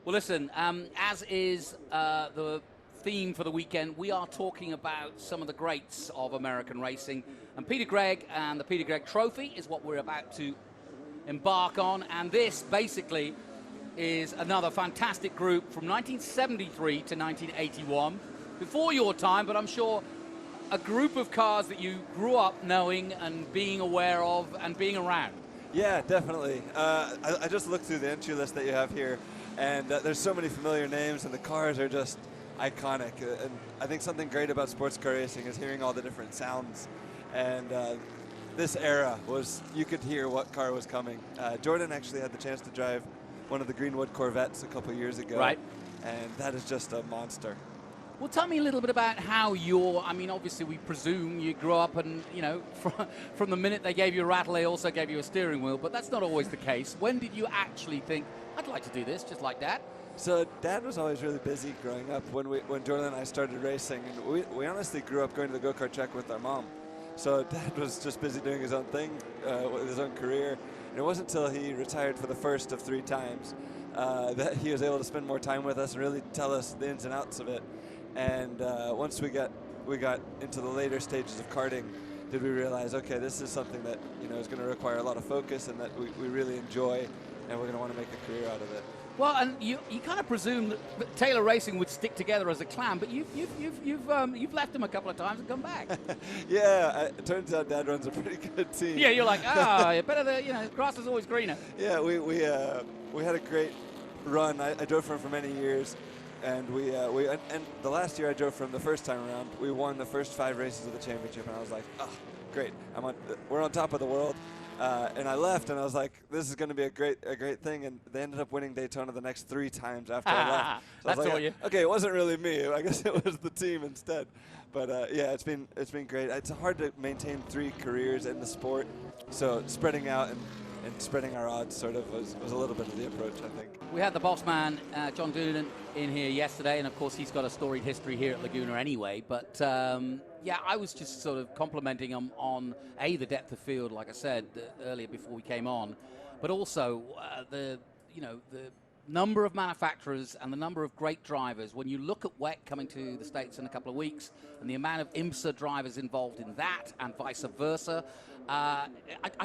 Well, listen, as is the theme for the weekend, we are talking about some of the greats of American racing. And Peter Gregg and the Peter Gregg Trophy is what we're about to embark on. And this basically is another fantastic group from 1973 to 1981. Before your time, but I'm sure a group of cars that you grew up knowing and being aware of and being around. Yeah, definitely. I just looked through the entry list that you have here, and there's so many familiar names, and the cars are just iconic. And I think something great about sports car racing is hearing all the different sounds. And this era was, you could hear what car was coming. Jordan actually had the chance to drive one of the Greenwood Corvettes a couple years ago. Right. And that is just a monster. Well, tell me a little bit about how I mean, obviously we presume you grew up and, you know, from the minute they gave you a rattle, they also gave you a steering wheel, but that's not always the case. When did you actually think, I'd like to do this, just like Dad? So Dad was always really busy growing up when Jordan and I started racing, and we honestly grew up going to the go-kart track with our mom. So Dad was just busy doing his own thing, with his own career, and it wasn't until he retired for the first of 3 times that he was able to spend more time with us and really tell us the ins and outs of it. And once we got into the later stages of karting, did we realize, okay, this is something that, you know, is going to require a lot of focus and that we really enjoy, and we're going to want to make a career out of it. Well, and you kind of presume that Taylor Racing would stick together as a clan, but you've left them a couple of times and come back. Yeah, it turns out Dad runs a pretty good team. Yeah, you're like, better you know, grass is always greener. Yeah, we had a great run. I drove for him for many years. And and the last year I drove for him the first time around, we won the first 5 races of the championship, and I was like, oh, great, we're on top of the world. And I left, and I was like, this is going to be a great thing. And they ended up winning Daytona the next 3 times after I left. So that's I was like, all you. okay, it wasn't really me. I guess it was the team instead. But yeah, it's been great. It's hard to maintain 3 careers in the sport, so spreading out and spreading our odds sort of was a little bit of the approach, I think. We had the boss man, John Doonan, in here yesterday, and of course he's got a storied history here at Laguna anyway. But yeah, I was just sort of complimenting him on the depth of field, like I said earlier before we came on, but also the number of manufacturers and the number of great drivers. When you look at WEC coming to the States in a couple of weeks and the amount of IMSA drivers involved in that and vice versa, I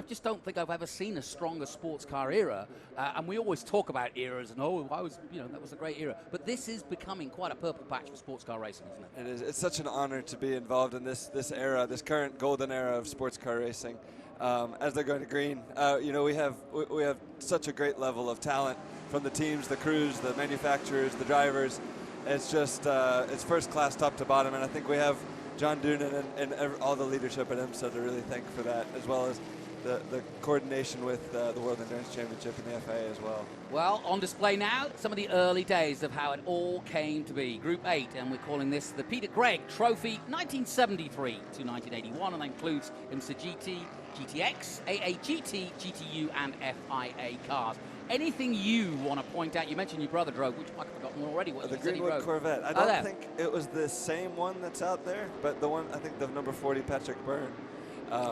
just don't think I've ever seen a stronger sports car era. And we always talk about eras and, that was a great era. But this is becoming quite a purple patch for sports car racing, isn't it? It is. It's such an honor to be involved in this era, this current golden era of sports car racing. As they're going to green, we have such a great level of talent from the teams, the crews, the manufacturers, the drivers. It's just it's first class top to bottom, and I think we have John Doonan and all the leadership at IMSA to really thank for that, as well as the coordination with the World Endurance Championship and the FIA as well. Well, on display now, some of the early days of how it all came to be. Group 8, and we're calling this the Peter Gregg Trophy 1973 to 1981, and that includes IMSA GT, GTX, AAGT, GTU, and FIA cars. Anything you want to point out? You mentioned your brother drove, which I've forgotten already. What the you said he Greenwood drove. Corvette. I don't think it was the same one that's out there, but the one, I think the number 40 Patrick Byrne.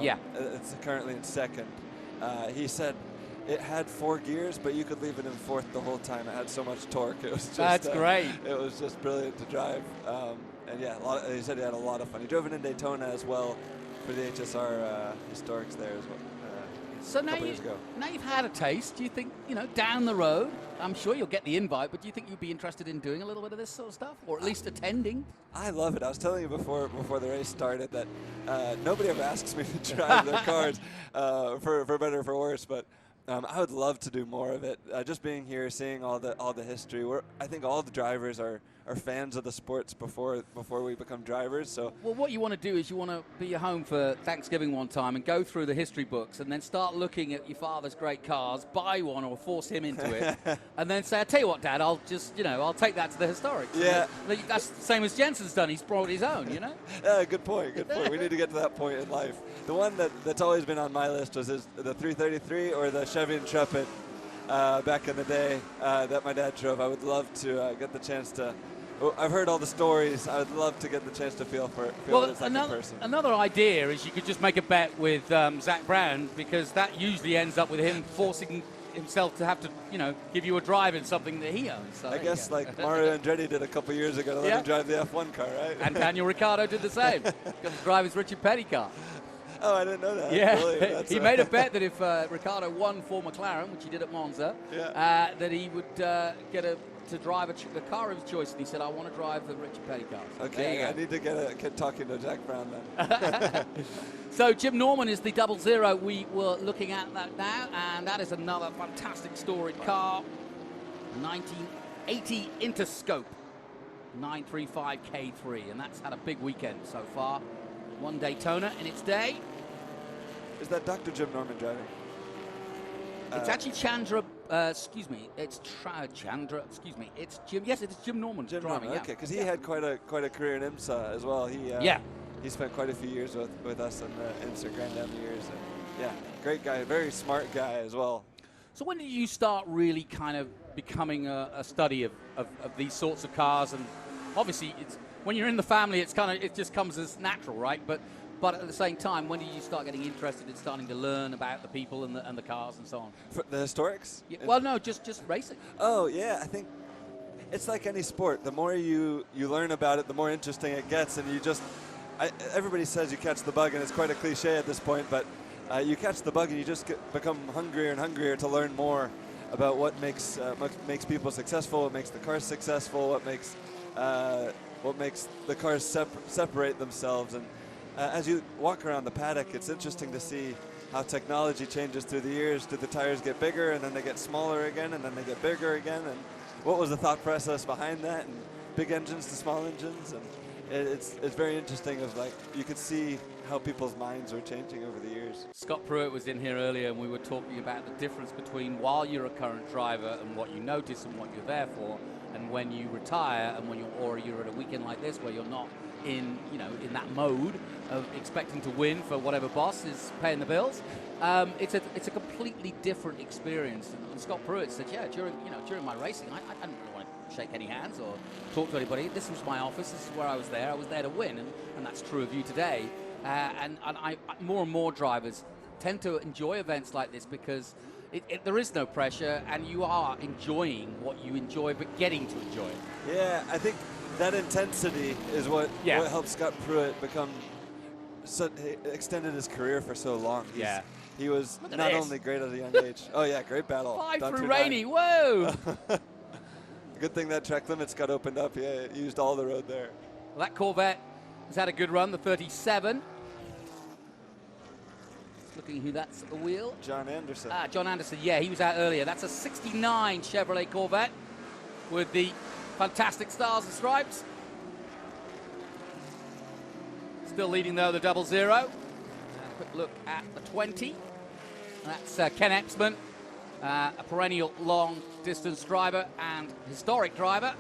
Yeah. It's currently in second. He said it had 4 gears, but you could leave it in 4th the whole time. It had so much torque. It was just, that's great. It was just brilliant to drive. And yeah, he said he had a lot of fun. He drove it in Daytona as well for the HSR historics there as well. So now you've had a taste. Do you think, down the road, I'm sure you'll get the invite, but do you think you'd be interested in doing a little bit of this sort of stuff, or at least attending? I love it. I was telling you before the race started that nobody ever asks me to drive their cars, for better or for worse, but I would love to do more of it. Just being here, seeing all the history. I think all the drivers are fans of the sports before we become drivers. So well, what you want to do is you want to be at home for Thanksgiving one time and go through the history books and then start looking at your father's great cars, buy one or force him into it, and then say, I tell you what, Dad, I'll just I'll take that to the historics. Yeah, that's the same as Jensen's done. He's brought his own. Yeah, good point. Good point. We need to get to that point in life. The one that's always been on my list was the 333 or the Chevy Intrepid back in the day that my dad drove. I would love to get the chance to. I've heard all the stories. I would love to get the chance to feel it as like a person. Another idea is you could just make a bet with Zach Brown, because that usually ends up with him forcing himself to have to, you know, give you a drive in something that he owns. So I guess like Mario Andretti did a couple years ago to let him drive the F1 car, right? And Daniel Ricciardo did the same. Got to drive his Richard Petty car. Oh, I didn't know that. Yeah, Really? he made a bet that if Ricciardo won for McLaren, which he did at Monza, that he would get to drive a car of his choice. And he said, I want to drive the Richard Petty car. So okay, I need to get talking to Jack Brown then. So Jim Norman is the 00 we were looking at that now, and that is another fantastic storied car. 1980 Interscope 935 K3, and that's had a big weekend so far. One Daytona in its day. Is that Dr. Jim Norman driving? It's actually Chandra, excuse me, it's Chandra, excuse me, it's Jim, yes, it's Jim Norman driving. Okay, because he had quite a career in IMSA as well. He spent quite a few years with us in the IMSA Grand Am years. And yeah, great guy, very smart guy as well. So when did you start really kind of becoming a study of these sorts of cars? And obviously, when you're in the family, it just comes as natural, right? But at the same time, when did you start getting interested in starting to learn about the people and the cars and so on? For the historics? Yeah, well, no, just racing. Oh, yeah, I think it's like any sport. The more you learn about it, the more interesting it gets. And everybody says you catch the bug, and it's quite a cliche at this point, but you catch the bug and you just become hungrier and hungrier to learn more about what makes people successful, what makes the cars successful, what makes the cars separate themselves. And as you walk around the paddock, it's interesting to see how technology changes through the years. Do the tires get bigger, and then they get smaller again, and then they get bigger again? And what was the thought process behind that? And big engines to small engines, and it's very interesting. Of like, you could see how people's minds are changing over the years. Scott Pruitt was in here earlier, and we were talking about the difference between while you're a current driver and what you notice and what you're there for, and when you retire and when you're at a weekend like this where you're not in that mode of expecting to win for whatever boss is paying the bills. It's a completely different experience. And Scott Pruitt said, yeah, during my racing, I didn't really want to shake any hands or talk to anybody. This was my office. This is where I was there. I was there to win, and that's true of you today. And more and more drivers tend to enjoy events like this because there is no pressure, and you are enjoying what you enjoy, but getting to enjoy it. Yeah, I think that intensity is what helped Scott Pruitt extended his career for so long. He was not only great at a young age. Oh yeah, great battle. 5 through Rainey, whoa! Good thing that track limits got opened up. Yeah, it used all the road there. Well, that Corvette has had a good run, the 37. Looking who that's at the wheel. John Anderson. John Anderson, yeah, he was out earlier. That's a 69 Chevrolet Corvette with the fantastic stars and stripes. Still leading, though, the 00. A quick look at the 20. That's Ken Epsman, a perennial long-distance driver and historic driver.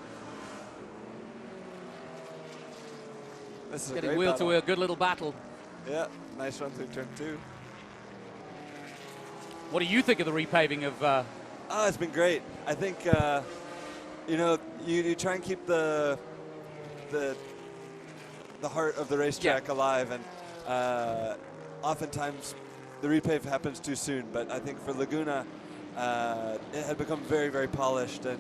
This is getting wheel to wheel, good little battle. Yeah, nice run through turn 2. What do you think of the repaving of? It's been great. I think you try and keep the heart of the racetrack alive, and oftentimes the repave happens too soon. But I think for Laguna, it had become very, very polished, and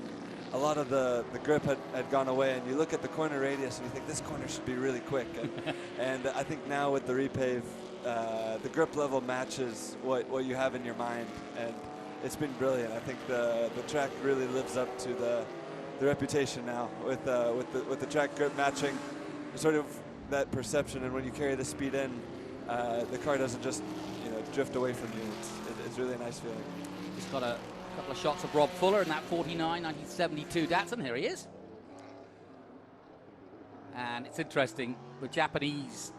a lot of the grip had gone away. And you look at the corner radius, and you think this corner should be really quick. And I think now with the repave, the grip level matches what you have in your mind, and it's been brilliant. I think the track really lives up to the reputation now with the track grip matching sort of that perception. And when you carry the speed in, the car doesn't just drift away from you. It's really a nice feeling. He's got a couple of shots of Rob Fuller in that 49 1972 Datsun. Here he is. And it's interesting, the Japanese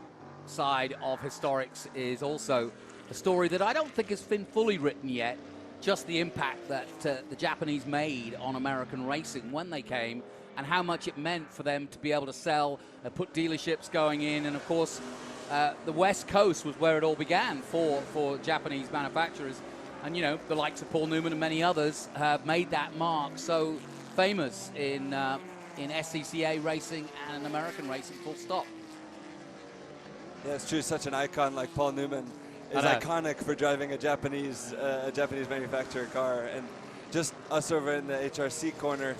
side of historics is also a story that I don't think has been fully written yet. Just the impact that the Japanese made on American racing when they came, and how much it meant for them to be able to sell, put dealerships going in, and of course the West Coast was where it all began for Japanese manufacturers. And the likes of Paul Newman and many others have made that mark so famous in SCCA racing and in American racing, full stop. Yeah, it's true. Such an icon like Paul Newman is iconic for driving a Japanese manufacturer car. And just us over in the HRC corner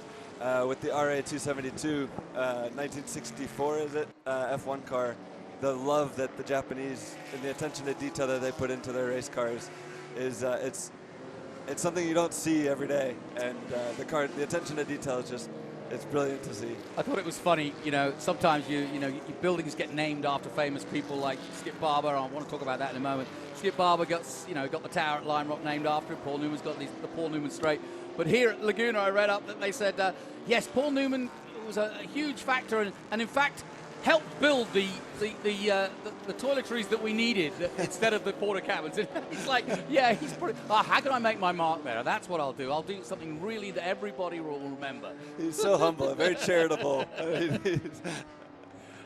with the RA272, 1964 is it, F1 car. The love that the Japanese and the attention to detail that they put into their race cars is it's something you don't see every day. And the attention to detail is just, it's brilliant to see. I thought it was funny, you know, sometimes your buildings get named after famous people like Skip Barber. I want to talk about that in a moment. Skip Barber got the tower at Lime Rock named after him. Paul Newman's got the Paul Newman Straight. But here at Laguna, I read up that they said, yes, Paul Newman was a huge factor and in fact, helped build the toiletries that we needed instead of the porta cabins. He's like, yeah, he's pretty, how can I make my mark there? That's what I'll do. I'll do something really that everybody will remember. He's so humble, very charitable.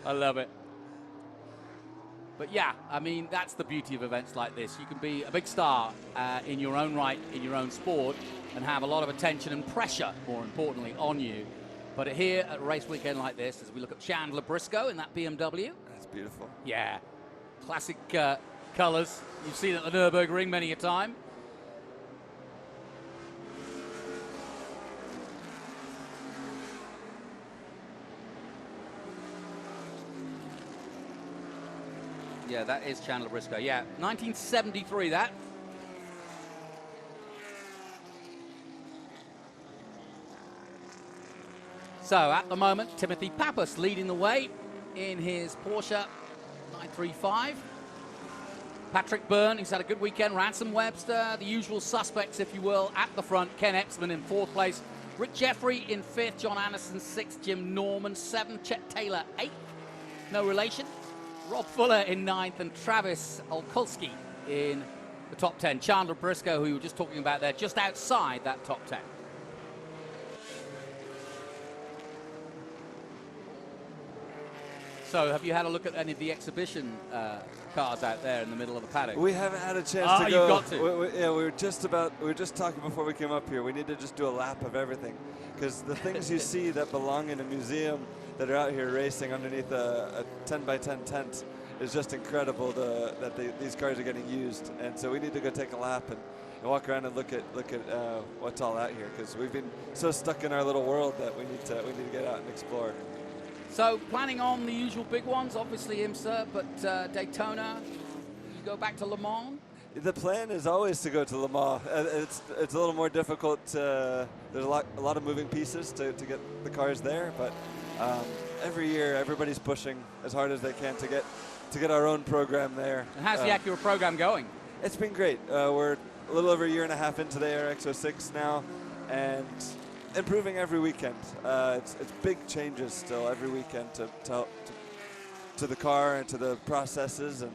I love it. But yeah, I mean, that's the beauty of events like this. You can be a big star in your own right, in your own sport, and have a lot of attention and pressure, more importantly, on you. But here at a race weekend like this, as we look at Chandler Briscoe in that BMW. That's beautiful. Yeah. Classic colors. You've seen it at the Nürburgring many a time. Yeah, that is Chandler Briscoe. Yeah, 1973, that. So at the moment, Timothy Pappas leading the way in his Porsche 935. Patrick Byrne, who's had a good weekend. Ransom Webster, the usual suspects, if you will, at the front. Ken Epsman in 4th place. Rick Jeffrey in 5th. John Anderson 6th. Jim Norman 7th. Chet Taylor 8th. No relation. Rob Fuller in 9th. And Travis Olkolski in the top 10. Chandler Briscoe, who we were just talking about there, just outside that top 10. So, have you had a look at any of the exhibition cars out there in the middle of the paddock? We haven't had a chance to go. You've got to. We were just talking before we came up here. We need to just do a lap of everything, because the things you see that belong in a museum that are out here racing underneath a 10 by 10 tent is just incredible. That these cars are getting used, and so we need to go take a lap and walk around and look at what's all out here, because we've been so stuck in our little world that we need to get out and explore. So, planning on the usual big ones, obviously IMSA, but Daytona, you go back to Le Mans? The plan is always to go to Le Mans. It's a little more difficult. There's a lot of moving pieces to get the cars there, but every year everybody's pushing as hard as they can to get our own program there. And how's the Acura program going? It's been great. We're a little over a year and a half into the ARX06 now, and improving every weekend. It's big changes still every weekend to the car and to the processes, and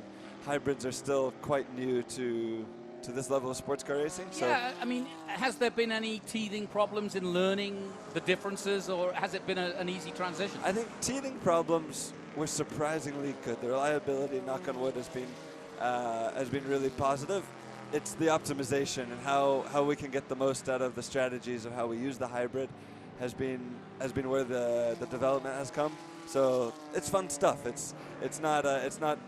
hybrids are still quite new to this level of sports car racing. So yeah, I mean, has there been any teething problems in learning the differences, or has it been an easy transition? I think teething problems were surprisingly good. The reliability, knock on wood, has been really positive. It's the optimization and how we can get the most out of the strategies of how we use the hybrid has been where the development has come. So it's fun stuff. It's not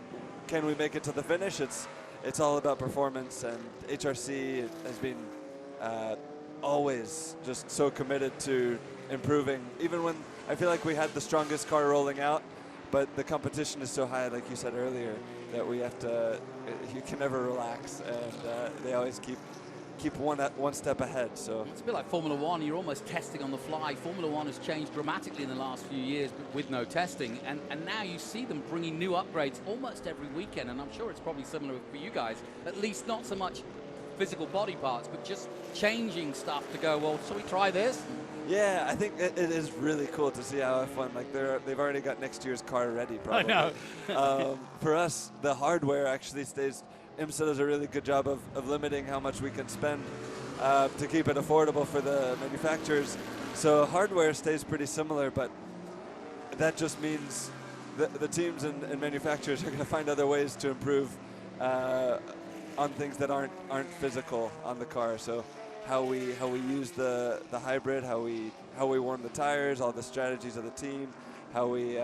can we make it to the finish? It's all about performance, and HRC has been always just so committed to improving. Even when I feel like we had the strongest car rolling out, but the competition is so high, like you said earlier, that you can never relax, and they always keep one step ahead. So it's a bit like Formula One. You're almost testing on the fly. Formula One has changed dramatically in the last few years with no testing, and now you see them bringing new upgrades almost every weekend, and I'm sure it's probably similar for you guys, at least not so much physical body parts, but just changing stuff to go, well, shall we try this? Yeah, I think it is really cool to see how F1, like they've already got next year's car ready, probably. I know. For us, the hardware actually stays. IMSA does a really good job of limiting how much we can spend to keep it affordable for the manufacturers. So hardware stays pretty similar, but that just means the teams and manufacturers are going to find other ways to improve on things that aren't physical on the car. So how we use the hybrid, how we warm the tires, all the strategies of the team, how we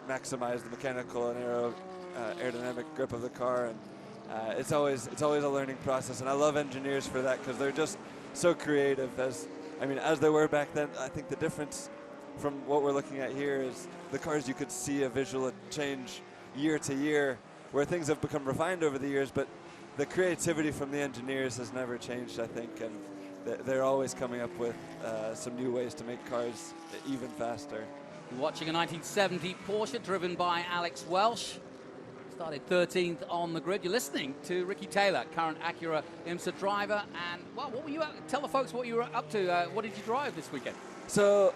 maximize the mechanical and aerodynamic grip of the car, it's always a learning process, and I love engineers for that because they're just so creative. As they were back then. I think the difference from what we're looking at here is the cars, you could see a visual change year to year, where things have become refined over the years, but the creativity from the engineers has never changed, I think, and they're always coming up with some new ways to make cars even faster. You're watching a 1970 Porsche driven by Alex Welsh. Started 13th on the grid. You're listening to Ricky Taylor, current Acura IMSA driver. And, well, what were you tell the folks what you were up to. What did you drive this weekend? So,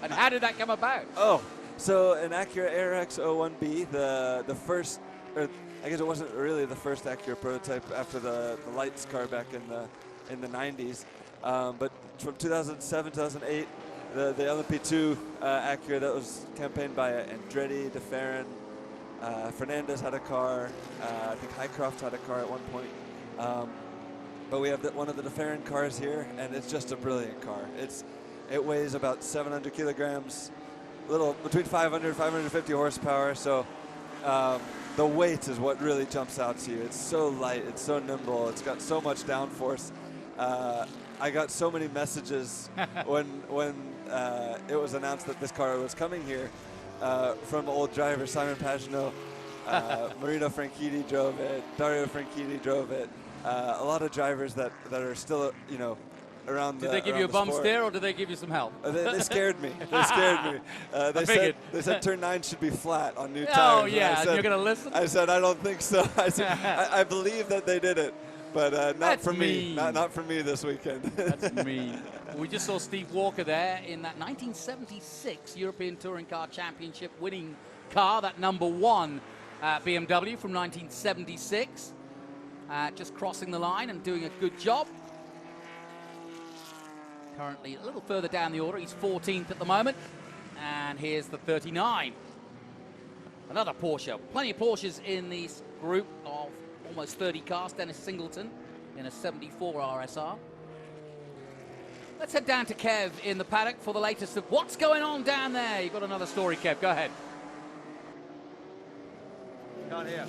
and how did that come about? Oh, so an Acura ARX 01B, the first, or I guess it wasn't really the first Acura prototype after the lights car back in the 90s. But from 2007, 2008, the LMP2 Acura that was campaigned by Andretti, DeFerrin, Fernandez had a car. I think Highcroft had a car at one point. But we have one of the DeFerrin cars here, and it's just a brilliant car. It weighs about 700 kilograms, little between 500 and 550 horsepower. So the weight is what really jumps out to you. It's so light, it's so nimble, it's got so much downforce. I got so many messages when it was announced that this car was coming here from old drivers. Simon Pagenaud, Marino Franchitti drove it, Dario Franchitti drove it. A lot of drivers that are still, around. Did they give you a bum steer, or did they give you some help? They scared me. They scared me. They said turn 9 should be flat on new tires. Oh yeah, and you're gonna listen? I said I don't think so. I said I believe that they did it, but not for me. Not for me this weekend. That's mean. We just saw Steve Walker there in that 1976 European Touring Car Championship winning car, that #1 BMW from 1976. Just crossing the line and doing a good job. Currently a little further down the order. He's 14th at the moment. And here's the 39. Another Porsche. Plenty of Porsches in this group of almost 30 cars. Dennis Singleton in a 74 RSR. Let's head down to Kev in the paddock for the latest of what's going on down there. You've got another story, Kev. Go ahead. Can't hear.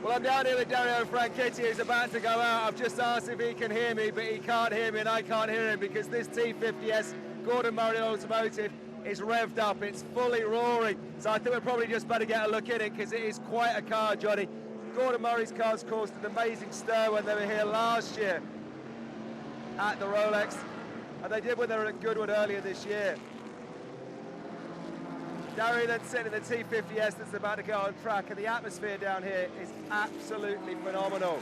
Well, I'm down here with Dario Franchitti, who's about to go out. I've just asked if he can hear me, but he can't hear me, and I can't hear him because this T50S Gordon Murray Automotive is revved up. It's fully roaring. So I think we're probably just better get a look at it because it is quite a car, Johnny. Gordon Murray's cars caused an amazing stir when they were here last year at the Rolex, and they did when they were at Goodwood earlier this year. Dario then sitting in the T50S that's about to go on track, and the atmosphere down here is absolutely phenomenal.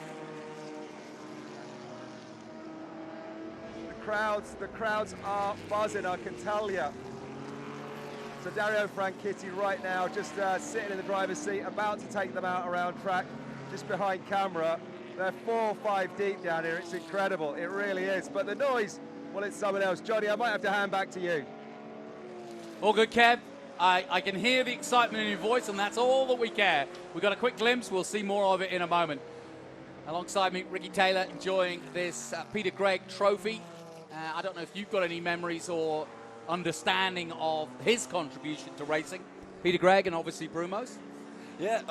The crowds are buzzing, I can tell you. So Dario Franchitti right now just sitting in the driver's seat, about to take them out around track, just behind camera. They're 4 or 5 deep down here. It's incredible, it really is. But the noise, well, it's someone else. Johnny, I might have to hand back to you. All good, Kev. I can hear the excitement in your voice, and that's all that we care. We got a quick glimpse. We'll see more of it in a moment. Alongside me, Ricky Taylor, enjoying this Peter Gregg Trophy. I don't know if you've got any memories or understanding of his contribution to racing. Peter Gregg and obviously Brumos. Yeah,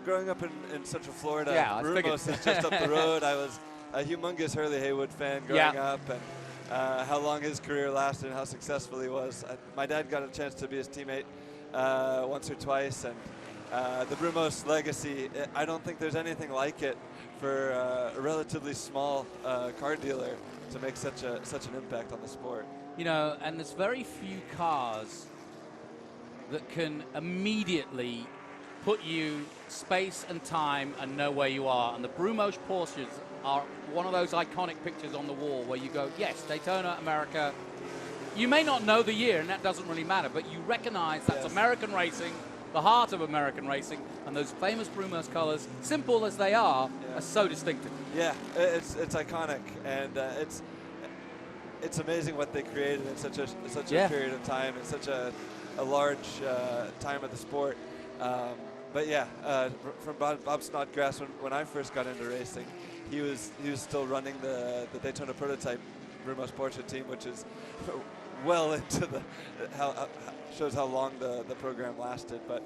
growing up in Central Florida, Brumos is just up the road. I was a humongous Hurley Haywood fan growing up, and how long his career lasted and how successful he was. My dad got a chance to be his teammate once or twice, and the Brumos legacy, I don't think there's anything like it for a relatively small car dealer to make such an impact on the sport. And there's very few cars that can immediately put you space and time and know where you are. And the Brumos Porsches are one of those iconic pictures on the wall where you go, yes, Daytona, America. You may not know the year, and that doesn't really matter, but you recognize that's American racing, the heart of American racing, and those famous Brumos colors, simple as they are so distinctive. Yeah, it's iconic, and it's amazing what they created in such a period of time, in such a large time of the sport. But yeah, from Bob Snodgrass, when I first got into racing, he was still running the Daytona prototype Brumos Porsche team, which is well into shows how long the program lasted. But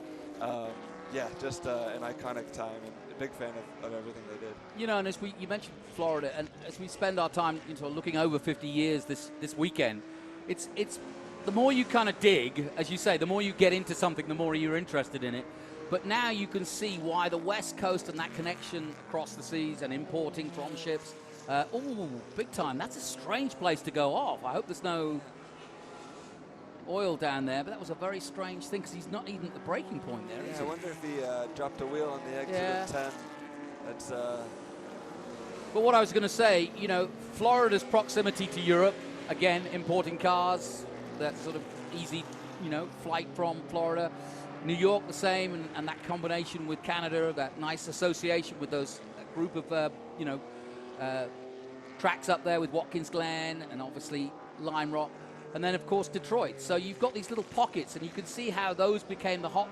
yeah, just an iconic time. And big fan of everything they did. You know, and as you mentioned Florida, and as we spend our time looking over 50 years this weekend, it's the more you kind of dig, as you say, the more you get into something, the more you're interested in it. But now you can see why the West Coast and that connection across the seas and importing from ships, big time. That's a strange place to go off. I hope there's no oil down there, but that was a very strange thing because he's not even at the breaking point there, is I he? wonder if he dropped a wheel on the exit of 10. That's. But what I was going to say, Florida's proximity to Europe, again, importing cars, that sort of easy, flight from Florida. New York the same, and that combination with Canada, that nice association with those group of, tracks up there with Watkins Glen and obviously Lime Rock. And then, of course, Detroit. So you've got these little pockets, and you can see how those became the hot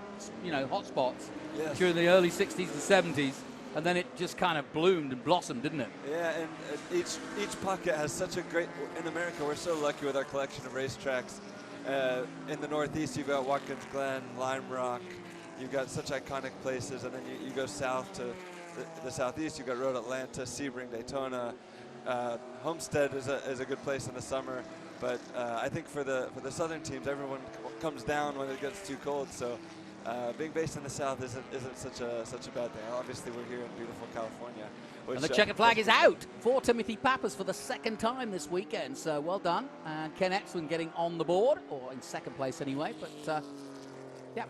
spots during the early 60s and 70s. And then it just kind of bloomed and blossomed, didn't it? Yeah, and each pocket has such a great... In America, we're so lucky with our collection of racetracks. In the Northeast, you've got Watkins Glen, Lime Rock. You've got such iconic places. And then you go south to the Southeast. You've got Road Atlanta, Sebring, Daytona. Homestead is a good place in the summer. But I think for the southern teams, everyone comes down when it gets too cold. So being based in the south isn't such a bad thing. Obviously, we're here in beautiful California. And the checkered flag is out for Timothy Pappas for the second time this weekend. So well done. And Ken Exwin getting on the board, or in second place anyway. But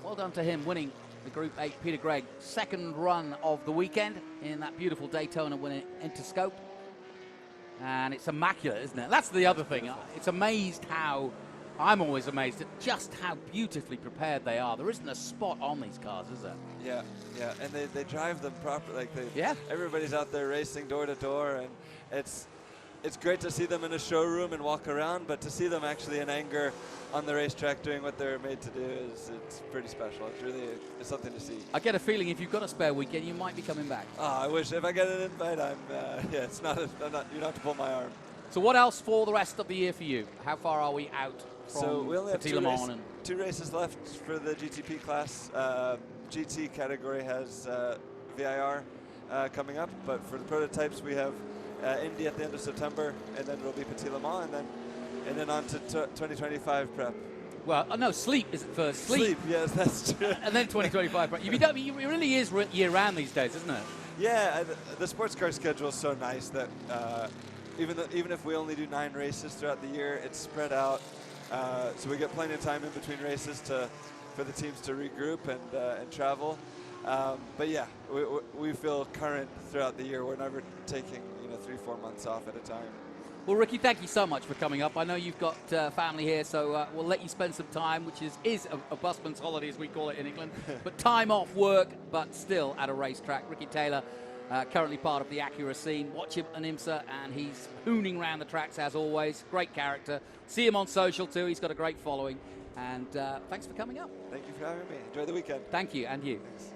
well done to him winning the Group 8 Peter Gregg second run of the weekend in that beautiful Daytona winning Interscope. And it's immaculate, isn't it? That's the other thing. I'm always amazed at just how beautifully prepared they are. There isn't a spot on these cars, is there? Yeah, and they drive them properly. Everybody's out there racing door to door, and it's great to see them in a showroom and walk around, but to see them actually in anger on the racetrack doing what they're made to do it's pretty special. It's something to see. I get a feeling if you've got a spare weekend, you might be coming back. Oh, I wish. If I get an invite, you don't have to pull my arm. So what else for the rest of the year for you? How far are we out from So we only have two races left for the GTP class. GT category has VIR coming up, but for the prototypes we have Indy at the end of September, and then it'll be Petit Le Mans, and then on to 2025 prep. Well, no, sleep is it first. Sleep, yes, that's true. And then 2025 prep. It really is year-round these days, isn't it? Yeah, the sports car schedule is so nice that even if we only do 9 races throughout the year, it's spread out, so we get plenty of time in between races for the teams to regroup and travel. But yeah, we feel current throughout the year. We're never taking 3-4 months off at a time. Well, Ricky, thank you so much for coming up. I know you've got family here, so we'll let you spend some time, which is a busman's holiday, as we call it in England, but time off work, but still at a racetrack. Ricky Taylor, currently part of the Acura scene. Watch him on IMSA, and he's hooning around the tracks as always. Great character. See him on social too. He's got a great following. And thanks for coming up. Thank you for having me. Enjoy the weekend. Thank you, and you. Thanks.